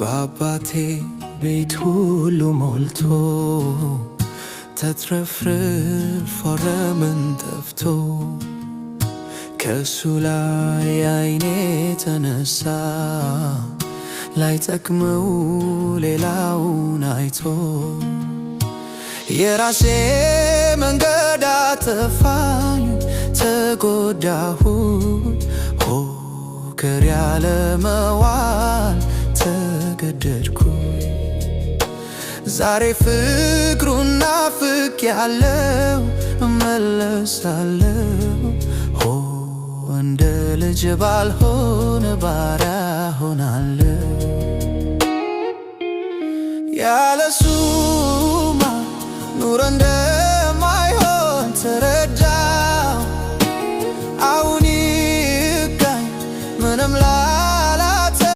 በአባቴ ቤት ሁሉ ሞልቶ ተትረፍርፎ ለምን ጠፍቶ ከሱ ላይ አይኔ ተነሳ ላይጠቅመው ሌላውን አይቶ የራሴ መንገድ አጠፋኝ ተጎዳሁኝ ሆከር ያለ መዋል ተገደድኩኝ ዛሬ ፍቅሩን ናፍቄያለሁ እመለሳለሁ እንደ ልጅ ባልሆነ ባሪያ ሆና